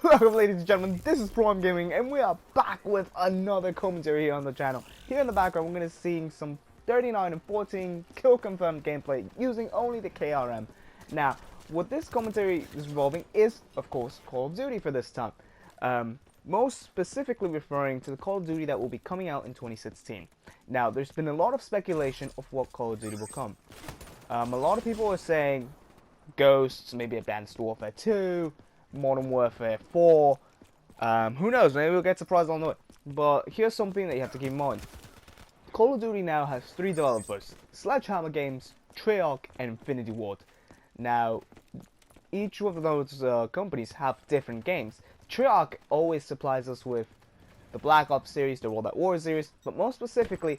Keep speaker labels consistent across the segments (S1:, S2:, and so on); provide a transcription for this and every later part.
S1: Welcome, ladies and gentlemen, this is Prime Gaming, and we are back with another commentary here on the channel. Here in the background, we're going to be seeing some 39 and 14 kill confirmed gameplay using only the KRM. Now, what this commentary is involving is, of course, Call of Duty for this time. Most specifically referring to the Call of Duty that will be coming out in 2016. Now, there's been a lot of speculation of what Call of Duty will come. A lot of people are saying Ghosts, maybe Advanced Warfare 2, Modern Warfare 4, who knows, maybe we'll get surprised on the way. But here's something that you have to keep in mind. Call of Duty now has 3 developers, Sledgehammer Games, Treyarch, and Infinity Ward. Now, each of those companies have different games. Treyarch always supplies us with the Black Ops series, the World at War series, but most specifically,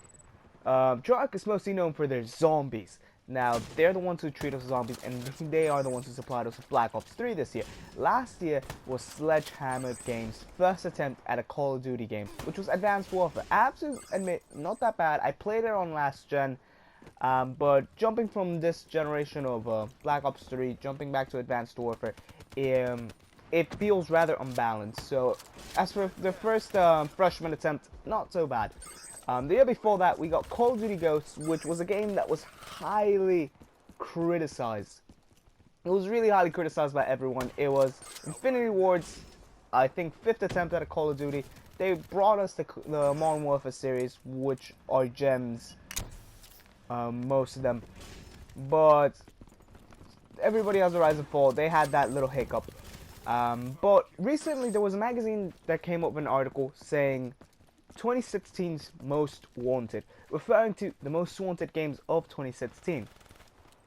S1: Treyarch is mostly known for their zombies. Now, they're the ones who treat us as zombies, and they are the ones who supplied us with Black Ops 3 this year. Last year was Sledgehammer Games' first attempt at a Call of Duty game, which was Advanced Warfare. I have to admit, not that bad. I played it on last gen, but jumping from this generation of Black Ops 3, jumping back to Advanced Warfare, it feels rather unbalanced. So, as for the first freshman attempt, not so bad. The year before that, we got Call of Duty Ghosts, which was a game that was highly criticized. It was really highly criticized by everyone. It was Infinity Ward's, I think, 5th attempt at a Call of Duty. They brought us the Modern Warfare series, which are gems, most of them. But everybody has a rise and fall. They had that little hiccup. But recently, there was a magazine that came up with an article saying 2016's Most Wanted, referring to the most wanted games of 2016.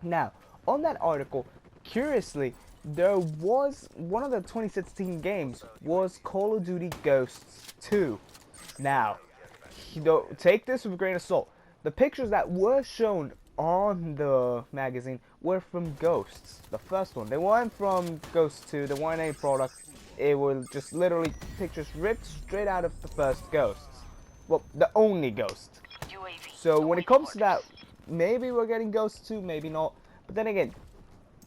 S1: Now, on that article, curiously, there was one of the 2016 games was Call of Duty Ghosts 2. Now, take this with a grain of salt. The pictures that were shown on the magazine were from Ghosts, the first one. They weren't from Ghosts 2, they weren't any product. It was just literally pictures ripped straight out of the first Ghosts. Well, the only Ghost. So when it comes to that, maybe we're getting Ghosts 2, maybe not. But then again,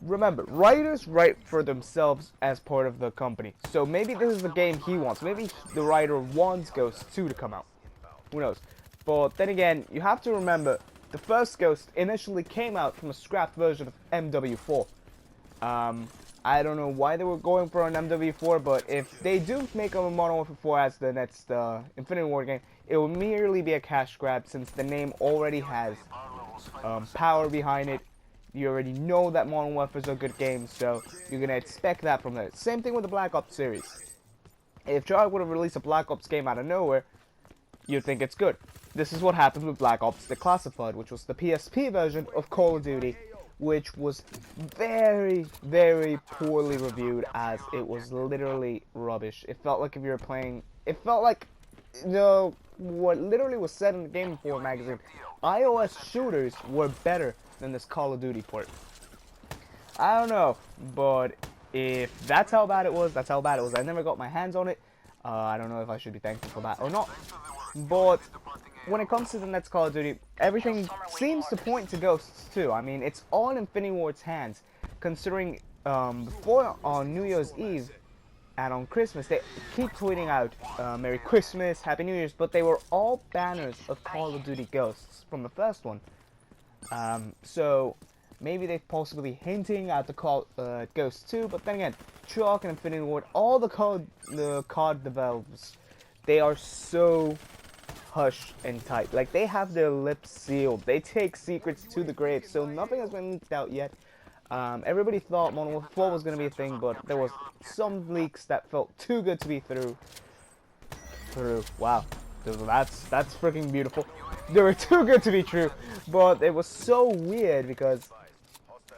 S1: remember, writers write for themselves as part of the company. So maybe this is the game he wants. Maybe the writer wants Ghosts 2 to come out. Who knows? But then again, you have to remember, the first Ghost initially came out from a scrapped version of MW4. I don't know why they were going for an MW4, but if they do make a Modern Warfare 4 as the next Infinity Ward game, it will merely be a cash grab since the name already has power behind it. You already know that Modern Warfare is a good game, so you're going to expect that from there. Same thing with the Black Ops series. If Treyarch would have released a Black Ops game out of nowhere, you'd think it's good. This is what happened with Black Ops Declassified, which was the PSP version of Call of Duty, which was very, very poorly reviewed, as it was literally rubbish. It felt like if you were playing, it felt like, what literally was said in the Game Informer magazine, iOS shooters were better than this Call of Duty port. I don't know, but if that's how bad it was, that's how bad it was. I never got my hands on it. I don't know if I should be thankful for that or not. But when it comes to the next Call of Duty, everything seems to point to Ghosts 2. I mean, it's all in Infinity Ward's hands, considering before on New Year's Eve and on Christmas, they keep tweeting out Merry Christmas, Happy New Year's, but they were all banners of Call of Duty Ghosts from the first one. So maybe they're possibly hinting at the Ghosts 2, but then again, Treyarch and Infinity Ward, all the COD developers, they are so hush and tight. Like, they have their lips sealed. They take secrets to the grave, so nothing has been leaked out yet. Everybody thought Modern Warfare 4 was going to be a thing, but there was some leaks that felt too good to be true. Wow, that's freaking beautiful. They were too good to be true, but it was so weird because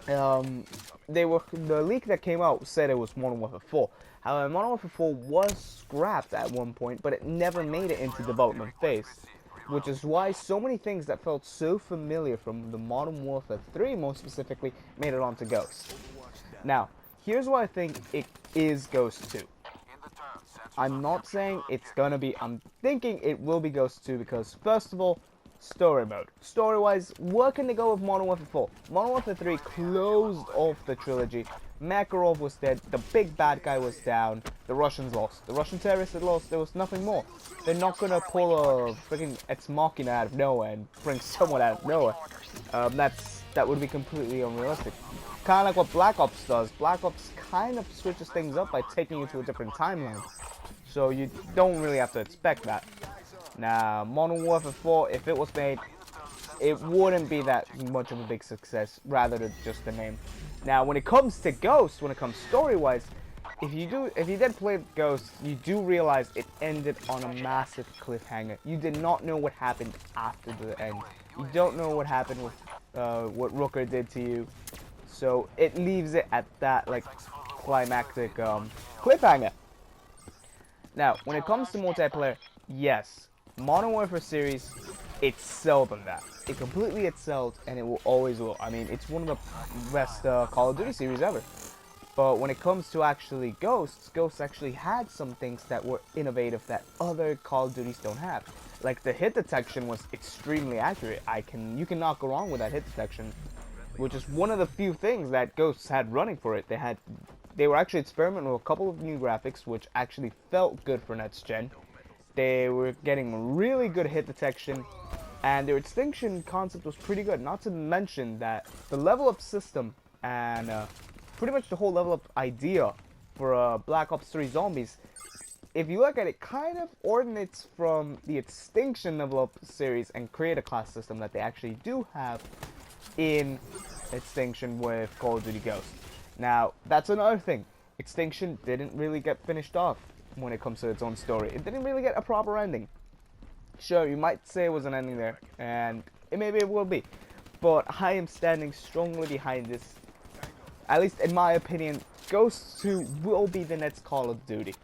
S1: the leak that came out said it was Modern Warfare 4. However, Modern Warfare 4 was scrapped at one point, but it never made it into development phase, which is why so many things that felt so familiar from the Modern Warfare 3, most specifically, made it onto Ghosts. Now, here's why I think it is Ghost 2. I'm not saying it's gonna be, I'm thinking it will be Ghost 2 because, first of all, Story mode. Story-wise, what can they go with Modern Warfare 4? Modern Warfare 3 closed off the trilogy. Makarov was dead, the big bad guy was down, the Russians lost. The Russian terrorists had lost, there was nothing more. They're not gonna pull a freaking Ex Machina out of nowhere and bring someone out of nowhere. That would be completely unrealistic. Kind of like what Black Ops does. Black Ops kind of switches things up by taking you to a different timeline. So you don't really have to expect that. Now, Modern Warfare 4, if it was made, it wouldn't be that much of a big success, rather than just the name. Now, when it comes to Ghost, when it comes story-wise, if you did play Ghost, you do realize it ended on a massive cliffhanger. You did not know what happened after the end. You don't know what happened with what Rooker did to you. So it leaves it at that like climactic cliffhanger. Now, when it comes to multiplayer, yes, Modern Warfare series, excelled on that. It completely excelled, and it will always will. I mean, it's one of the best Call of Duty series ever. But when it comes to actually Ghosts actually had some things that were innovative that other Call of Duties don't have. Like the hit detection was extremely accurate. You cannot go wrong with that hit detection, which is one of the few things that Ghosts had running for it. They were actually experimenting with a couple of new graphics, which actually felt good for next gen. They were getting really good hit detection, and their extinction concept was pretty good. Not to mention that the level up system and pretty much the whole level up idea for Black Ops 3 Zombies, if you look at it, kind of originates from the Extinction level up series and create a class system that they actually do have in Extinction with Call of Duty Ghosts. Now, that's another thing. Extinction didn't really get finished off when it comes to its own story. It didn't really get a proper ending. Sure, you might say it was an ending there, and maybe it will be. But I am standing strongly behind this. At least in my opinion, Ghosts 2 will be the next Call of Duty.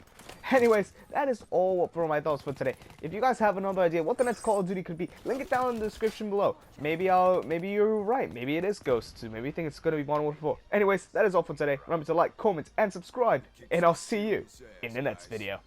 S1: Anyways, that is all for my thoughts for today. If you guys have another idea what the next Call of Duty could be, link it down in the description below. Maybe you're right. Maybe it is Ghosts 2. Maybe you think it's gonna be Modern Warfare 4. Anyways, that is all for today. Remember to like, comment, and subscribe, and I'll see you in the next video.